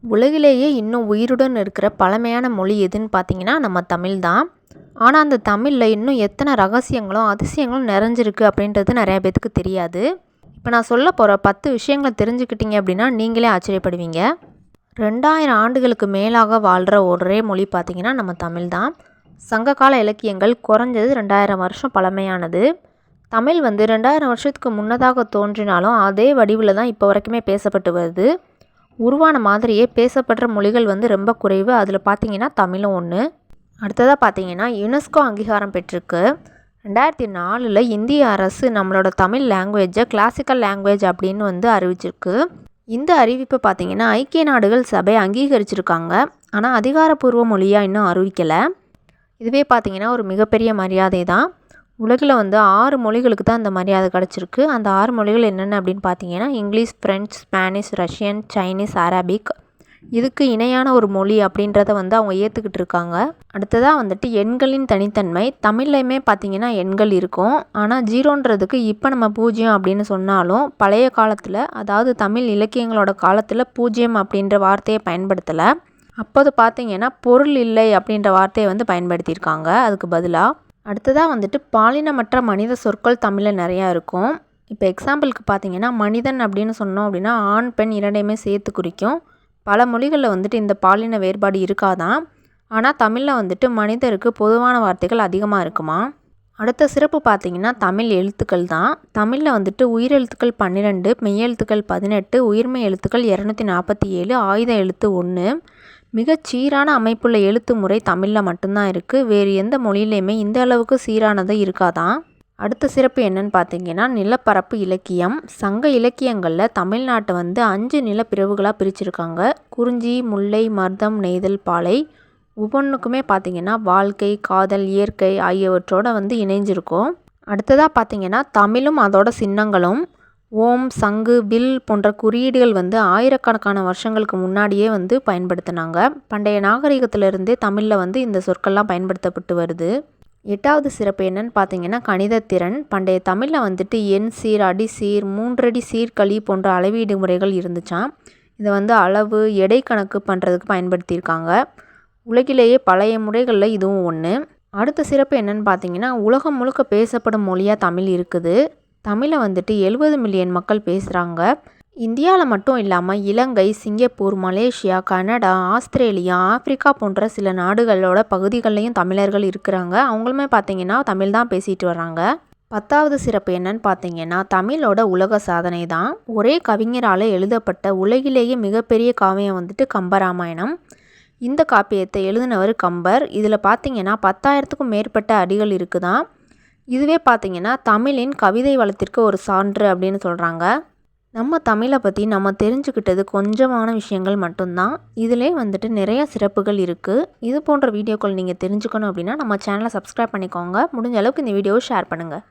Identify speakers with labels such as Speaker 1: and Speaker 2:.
Speaker 1: உலகிலேயே இன்னும் உயிருடன் இருக்கிற பழமையான மொழி எதுன்னு பார்த்தீங்கன்னா நம்ம தமிழ் தான். ஆனால் அந்த தமிழில் இன்னும் எத்தனை ரகசியங்களும் அதிசயங்களும் நிறைஞ்சிருக்கு அப்படின்றது நிறையா பேத்துக்கு தெரியாது. இப்போ நான் சொல்ல போகிற 10 விஷயங்களை தெரிஞ்சுக்கிட்டீங்க அப்படின்னா நீங்களே ஆச்சரியப்படுவீங்க. 2000 ஆண்டுகளுக்கு மேலாக வாழ்கிற ஒரே மொழி பார்த்திங்கன்னா நம்ம தமிழ் தான். சங்ககால இலக்கியங்கள் குறைஞ்சது 2000 வருஷம் பழமையானது. தமிழ் 2000 வருஷத்துக்கு முன்னதாக தோன்றினாலும் அதே வடிவில் தான் இப்போ வரைக்குமே பேசப்பட்டு வருது. உருவான மாதிரியே பேசப்படுற மொழிகள் ரொம்ப குறைவு. அதில் பார்த்தீங்கன்னா தமிழும் ஒன்று. அடுத்ததாக பார்த்தீங்கன்னா யுனெஸ்கோ அங்கீகாரம் பெற்றிருக்கு. 2004 இந்திய அரசு நம்மளோட தமிழ் லாங்குவேஜை கிளாசிக்கல் லாங்குவேஜ் அப்படின்னு அறிவிச்சிருக்கு. இந்த அறிவிப்பை பார்த்தீங்கன்னா ஐக்கிய நாடுகள் சபை அங்கீகரிச்சிருக்காங்க. ஆனால் அதிகாரப்பூர்வ மொழியாக இன்னும் அறிவிக்கலை. இதுவே பார்த்தீங்கன்னா ஒரு மிகப்பெரிய மரியாதை தான். உலகில் 6 மொழிகளுக்கு தான் அந்த மரியாதை கிடச்சிருக்கு. அந்த 6 மொழிகள் என்னென்ன அப்படின்னு பார்த்தீங்கன்னா English, French, Spanish, Russian, Chinese, Arabic. இதுக்கு இணையான ஒரு மொழி அப்படின்றத அவங்க ஏற்றுக்கிட்டு இருக்காங்க. அடுத்ததாக எண்களின் தனித்தன்மை. தமிழ்லையுமே பார்த்தீங்கன்னா எண்கள் இருக்கும். ஆனால் 0ன்றதுக்கு இப்போ நம்ம 0 அப்படின்னு சொன்னாலும் பழைய காலத்தில், அதாவது தமிழ் இலக்கியங்களோட காலத்தில் 0 அப்படின்ற வார்த்தையை பயன்படுத்தலை. அப்போது பார்த்தீங்கன்னா பொருள் இல்லை அப்படின்ற வார்த்தையை பயன்படுத்தியிருக்காங்க அதுக்கு பதிலாக. அடுத்ததாக பாலினமற்ற மனித சொற்கள் தமிழில் நிறையா இருக்கும். இப்போ எக்ஸாம்பிளுக்கு பார்த்தீங்கன்னா மனிதன் அப்படின்னு சொன்னோம் அப்படின்னா ஆண் பெண் இரண்டையுமே சேர்த்து குறிக்கும். பல மொழிகளில் இந்த பாலின வேறுபாடு இருக்காதான். ஆனால் தமிழில் மனிதருக்கு பொதுவான வார்த்தைகள் அதிகமாக இருக்குமா. அடுத்த சிறப்பு பார்த்தீங்கன்னா தமிழ் எழுத்துக்கள் தான். தமிழில் உயிரெழுத்துக்கள் 12, மெய்யெழுத்துக்கள் 18, உயிர்மெய் எழுத்துக்கள் 247, ஆயுத எழுத்து 1. மிகச் சீரான அமைப்புள்ள எழுத்து முறை தமிழில் மட்டும்தான் இருக்குது. வேறு எந்த மொழியிலையுமே இந்த அளவுக்கு சீரானது இருக்காதான். அடுத்த சிறப்பு என்னன்னு பார்த்தீங்கன்னா நிலப்பரப்பு இலக்கியம். சங்க இலக்கியங்களில் தமிழ்நாட்டை 5 நிலப்பிரிவுகளாக பிரிச்சிருக்காங்க. குறிஞ்சி, முல்லை, மருதம், நெய்தல், பாலை. ஒவ்வொன்றுக்குமே பார்த்தீங்கன்னா வாழ்க்கை, காதல், இயற்கை ஆகியவற்றோடு இணைஞ்சிருக்கும். அடுத்ததாக பார்த்தீங்கன்னா தமிழும் அதோட சின்னங்களும். ஓம், சங்கு, வில் போன்ற குறியீடுகள் ஆயிரக்கணக்கான வருஷங்களுக்கு முன்னாடியே பயன்படுத்தினாங்க. பண்டைய நாகரிகத்திலிருந்தே தமிழில் இந்த சொற்கள்லாம் பயன்படுத்தப்பட்டு வருது. 8வது சிறப்பு என்னன்னு பார்த்தீங்கன்னா கணிதத்திறன். பண்டைய தமிழில் எண் சீர், அடி சீர், 3 அடி சீர்கழி போன்ற அளவீடு முறைகள் இருந்துச்சாம். இதை அளவு, எடை கணக்கு பண்ணுறதுக்கு பயன்படுத்தியிருக்காங்க. உலகிலேயே பழைய முறைகளில் இதுவும் ஒன்று. அடுத்த சிறப்பு என்னன்னு பார்த்தீங்கன்னா உலகம் முழுக்க பேசப்படும் மொழியாக தமிழ் இருக்குது. தமிழை 70 மில்லியன் மக்கள் பேசுகிறாங்க. இந்தியாவில் மட்டும் இல்லாமல் Ilangai, Singapore, Malaysia, Canada, Australia, Africa போன்ற சில நாடுகளோட பகுதிகள்லையும் தமிழர்கள் இருக்கிறாங்க. அவங்களுமே பார்த்தீங்கன்னா தமிழ் தான் பேசிட்டு வராங்க. 10வது சிறப்பு என்னன்னு பார்த்தீங்கன்னா தமிழோட உலக சாதனை தான். ஒரே கவிஞரால் எழுதப்பட்ட உலகிலேயே மிகப்பெரிய காவியம் கம்பராமாயணம். இந்த காப்பியத்தை எழுதினவர் கம்பர். இதில் பார்த்தீங்கன்னா 10,000க்கும் மேற்பட்ட அடிகள் இருக்குதான். இதுவே பார்த்தீங்கன்னா தமிழின் கவிதை வளத்திற்கு ஒரு சான்று அப்படின்னு சொல்கிறாங்க. நம்ம தமிழை பற்றி நம்ம தெரிஞ்சுக்கிட்டது கொஞ்சமான விஷயங்கள் மட்டும்தான். இதிலே நிறைய சிறப்புகள் இருக்குது. இது போன்ற வீடியோக்கள் நீங்கள் தெரிஞ்சுக்கணும் அப்படின்னா நம்ம சேனலை சப்ஸ்கிரைப் பண்ணிக்கோங்க. முடிஞ்ச அளவுக்கு இந்த வீடியோவை ஷேர் பண்ணுங்கள்.